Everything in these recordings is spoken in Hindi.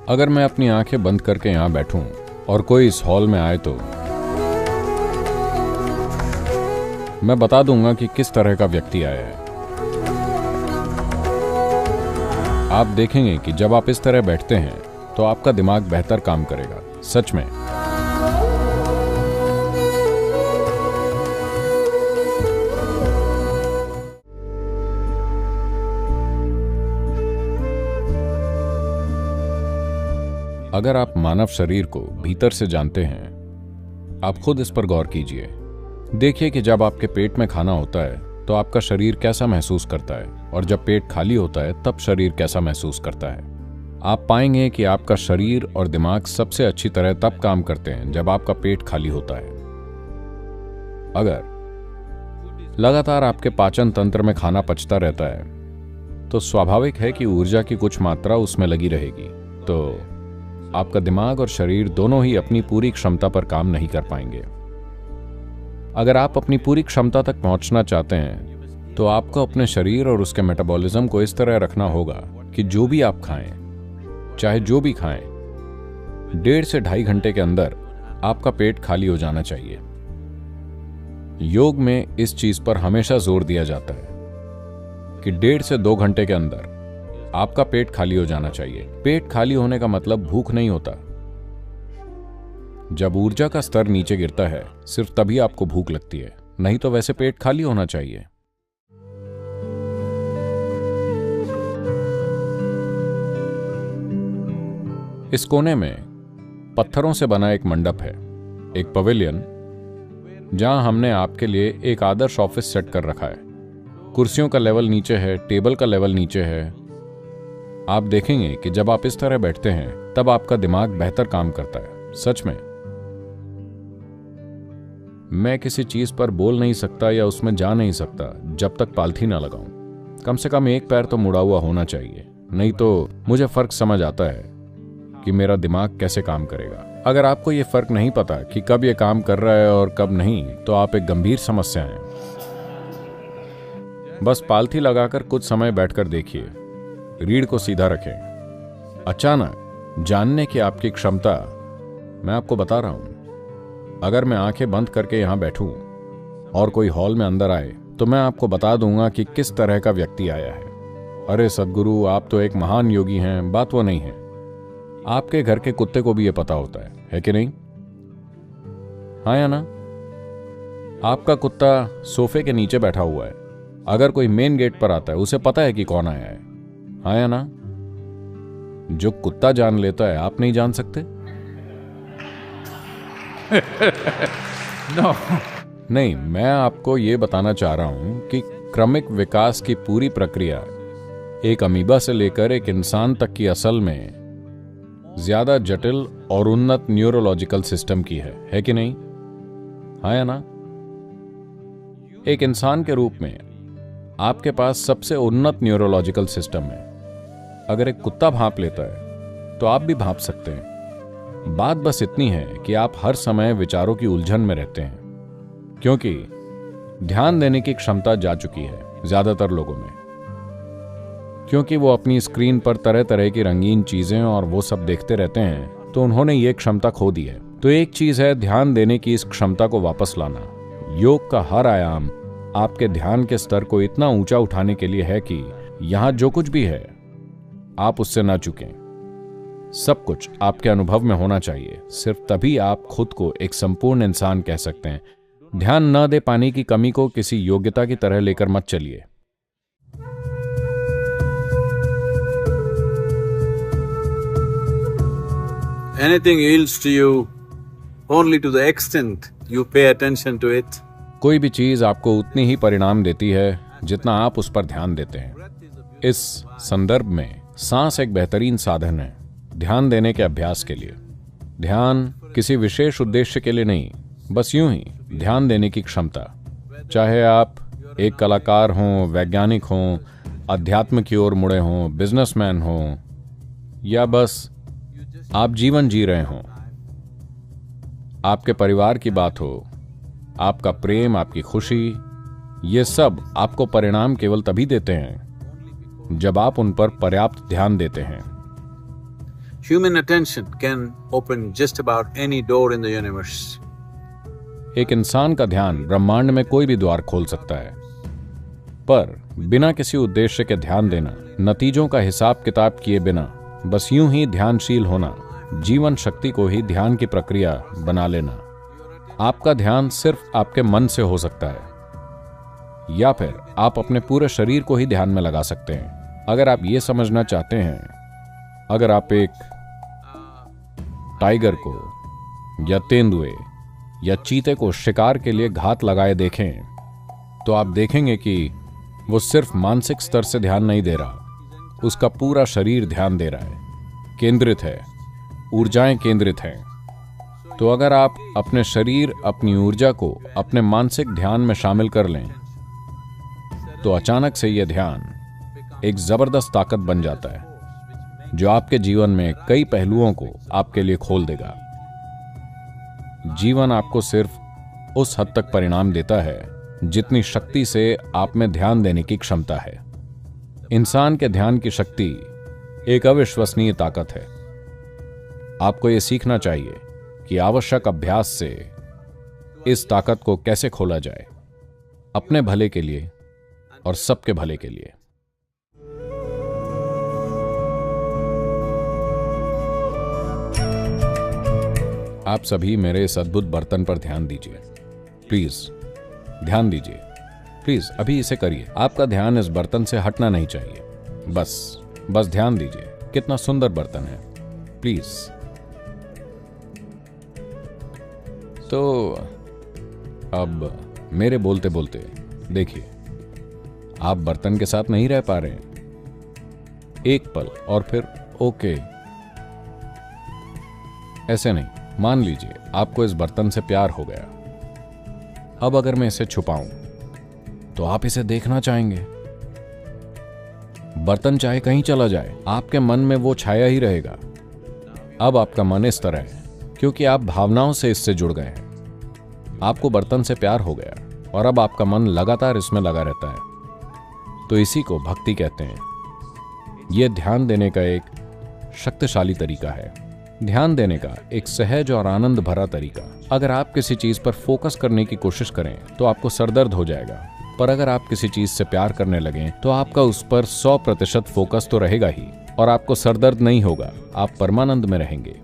अगर मैं अपनी आंखें बंद करके यहां बैठूं और कोई इस हॉल में आए तो मैं बता दूंगा कि किस तरह का व्यक्ति आया है। आप देखेंगे कि जब आप इस तरह बैठते हैं तो आपका दिमाग बेहतर काम करेगा, सच में। अगर आप मानव शरीर को भीतर से जानते हैं, आप खुद इस पर गौर कीजिए। देखिए कि जब आपके पेट में खाना होता है तो आपका शरीर कैसा महसूस करता है, और जब पेट खाली होता है तब शरीर कैसा महसूस करता है। आप पाएंगे कि आपका शरीर और दिमाग सबसे अच्छी तरह तब काम करते हैं जब आपका पेट खाली होता है। अगर लगातार आपके पाचन तंत्र में खाना पचता रहता है तो स्वाभाविक है कि ऊर्जा की कुछ मात्रा उसमें लगी रहेगी, तो आपका दिमाग और शरीर दोनों ही अपनी पूरी क्षमता पर काम नहीं कर पाएंगे। अगर आप अपनी पूरी क्षमता तक पहुंचना चाहते हैं तो आपको अपने शरीर और उसके मेटाबॉलिज्म को इस तरह रखना होगा कि जो भी आप खाएं, चाहे जो भी खाएं, 1.5 से 2.5 घंटे के अंदर आपका पेट खाली हो जाना चाहिए। योग में इस चीज पर हमेशा जोर दिया जाता है कि 1.5 से 2 घंटे के अंदर आपका पेट खाली हो जाना चाहिए। पेट खाली होने का मतलब भूख नहीं होता। जब ऊर्जा का स्तर नीचे गिरता है सिर्फ तभी आपको भूख लगती है, नहीं तो वैसे पेट खाली होना चाहिए। इस कोने में पत्थरों से बना एक मंडप है, एक पवेलियन, जहां हमने आपके लिए एक आदर्श ऑफिस सेट कर रखा है। कुर्सियों का लेवल नीचे है, टेबल का लेवल नीचे है। आप देखेंगे कि जब आप इस तरह बैठते हैं तब आपका दिमाग बेहतर काम करता है, सच में। मैं किसी चीज पर बोल नहीं सकता या उसमें जा नहीं सकता जब तक पालथी ना लगाऊं। कम से कम एक पैर तो मुड़ा हुआ होना चाहिए, नहीं तो मुझे फर्क समझ आता है कि मेरा दिमाग कैसे काम करेगा। अगर आपको यह फर्क नहीं पता कि कब यह काम कर रहा है और कब नहीं, तो आप एक गंभीर समस्या हैं। बस पालथी लगाकर कुछ समय बैठकर देखिए, रीढ़ को सीधा रखें। अचानक जानने की आपकी क्षमता, मैं आपको बता रहा हूं, अगर मैं आंखें बंद करके यहां बैठूं और कोई हॉल में अंदर आए तो मैं आपको बता दूंगा कि किस तरह का व्यक्ति आया है। अरे सद्गुरु, आप तो एक महान योगी हैं। बात वो नहीं है। आपके घर के कुत्ते को भी ये पता होता है कि नहीं? हाँ या ना? आपका कुत्ता सोफे के नीचे बैठा हुआ है। अगर कोई मेन गेट पर आता है उसे पता है कि कौन आया है। हाँ या ना? जो कुत्ता जान लेता है, आप नहीं जान सकते? No. नहीं, मैं आपको यह बताना चाह रहा हूं कि क्रमिक विकास की पूरी प्रक्रिया एक अमीबा से लेकर एक इंसान तक की असल में ज्यादा जटिल और उन्नत न्यूरोलॉजिकल सिस्टम की है कि नहीं? हाँ या ना? एक इंसान के रूप में आपके पास सबसे उन्नत न्यूरोलॉजिकल सिस्टम है। अगर एक कुत्ता भांप लेता है तो आप भी भांप सकते हैं। बात बस इतनी है कि आप हर समय विचारों की उलझन में रहते हैं, क्योंकि ध्यान देने की क्षमता जा चुकी है ज्यादातर लोगों में, क्योंकि वो अपनी स्क्रीन पर तरह तरह की रंगीन चीजें और वो सब देखते रहते हैं, तो उन्होंने ये क्षमता खो दी है। तो एक चीज है ध्यान देने की इस क्षमता को वापस लाना। योग का हर आयाम आपके ध्यान के स्तर को इतना ऊंचा उठाने के लिए है कि यहां जो कुछ भी है आप उससे ना चूकें। सब कुछ आपके अनुभव में होना चाहिए, सिर्फ तभी आप खुद को एक संपूर्ण इंसान कह सकते हैं। ध्यान न दे पाने की कमी को किसी योग्यता की तरह लेकर मत चलिए। Anything yields to you only to the extent you pay attention to it. कोई भी चीज आपको उतनी ही परिणाम देती है जितना आप उस पर ध्यान देते हैं। इस संदर्भ में सांस एक बेहतरीन साधन है ध्यान देने के अभ्यास के लिए। ध्यान किसी विशेष उद्देश्य के लिए नहीं, बस यूं ही ध्यान देने की क्षमता। चाहे आप एक कलाकार हों, वैज्ञानिक हों, अध्यात्म की ओर मुड़े हों, बिजनेसमैन हों, या बस आप जीवन जी रहे हों, आपके परिवार की बात हो, आपका प्रेम, आपकी खुशी, ये सब आपको परिणाम केवल तभी देते हैं जब आप उन पर पर्याप्त ध्यान देते हैं। Human attention can open just about any door in the universe. एक इंसान का ध्यान ब्रह्मांड में कोई भी द्वार खोल सकता है, पर बिना किसी उद्देश्य के ध्यान देना, नतीजों का हिसाब किताब किए बिना बस यूं ही ध्यानशील होना, जीवन शक्ति को ही ध्यान की प्रक्रिया बना लेना। आपका ध्यान सिर्फ आपके मन से हो सकता है, या फिर आप अपने पूरे शरीर को ही ध्यान में लगा सकते हैं। अगर आप ये समझना चाहते हैं, अगर आप एक टाइगर को या तेंदुए या चीते को शिकार के लिए घात लगाए देखें, तो आप देखेंगे कि वो सिर्फ मानसिक स्तर से ध्यान नहीं दे रहा, उसका पूरा शरीर ध्यान दे रहा है, केंद्रित है, ऊर्जाएं केंद्रित हैं। तो अगर आप अपने शरीर, अपनी ऊर्जा को अपने मानसिक ध्यान में शामिल कर लें, तो अचानक से यह ध्यान एक जबरदस्त ताकत बन जाता है, जो आपके जीवन में कई पहलुओं को आपके लिए खोल देगा। जीवन आपको सिर्फ उस हद तक परिणाम देता है जितनी शक्ति से आप में ध्यान देने की क्षमता है। इंसान के ध्यान की शक्ति एक अविश्वसनीय ताकत है। आपको यह सीखना चाहिए कि आवश्यक अभ्यास से इस ताकत को कैसे खोला जाए, अपने भले के लिए और सबके भले के लिए। आप सभी मेरे इस अद्भुत बर्तन पर ध्यान दीजिए। प्लीज ध्यान दीजिए, प्लीज अभी इसे करिए। आपका ध्यान इस बर्तन से हटना नहीं चाहिए। बस ध्यान दीजिए, कितना सुंदर बर्तन है। प्लीज। तो अब मेरे बोलते बोलते देखिए, आप बर्तन के साथ नहीं रह पा रहे हैं। एक पल और फिर ओके, ऐसे नहीं। मान लीजिए आपको इस बर्तन से प्यार हो गया। अब अगर मैं इसे छुपाऊं तो आप इसे देखना चाहेंगे। बर्तन चाहे कहीं चला जाए, आपके मन में वो छाया ही रहेगा। अब आपका मन इस तरह है क्योंकि आप भावनाओं से इससे जुड़ गए हैं। आपको बर्तन से प्यार हो गया और अब आपका मन लगातार इसमें लगा रहता है। तो इसी को भक्ति कहते हैं। यह ध्यान देने का एक शक्तिशाली तरीका है, ध्यान देने का एक सहज और आनंद भरा तरीका। अगर आप किसी चीज पर फोकस करने की कोशिश करें तो आपको सरदर्द हो जाएगा, पर अगर आप किसी चीज से प्यार करने लगें तो आपका उस पर 100% फोकस तो रहेगा ही और आपको सरदर्द नहीं होगा। आप परमानंद में रहेंगे।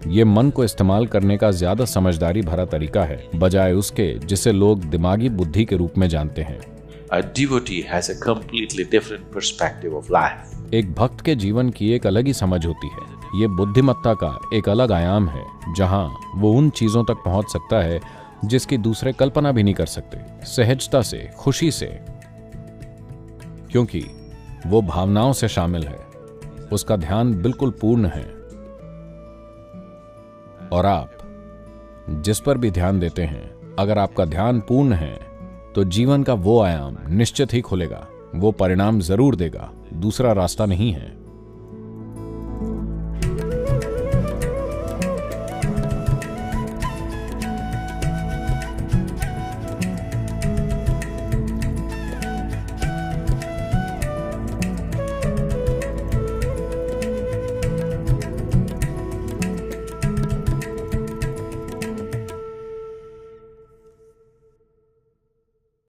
ये मन को इस्तेमाल करने का ज्यादा समझदारी भरा तरीका है, बजाय उसके जिसे लोग दिमागी बुद्धि के रूप में जानते हैं। A devotee has a completely different perspective of life. एक भक्त के जीवन की एक अलग ही समझ होती है। ये बुद्धिमत्ता का एक अलग आयाम है, जहां वो उन चीजों तक पहुंच सकता है जिसकी दूसरे कल्पना भी नहीं कर सकते, सहजता से, खुशी से, क्योंकि वो भावनाओं से शामिल है। उसका ध्यान बिल्कुल पूर्ण है। और आप जिस पर भी ध्यान देते हैं, अगर आपका ध्यान पूर्ण है तो जीवन का वो आयाम निश्चित ही खुलेगा। वो परिणाम जरूर देगा, दूसरा रास्ता नहीं है।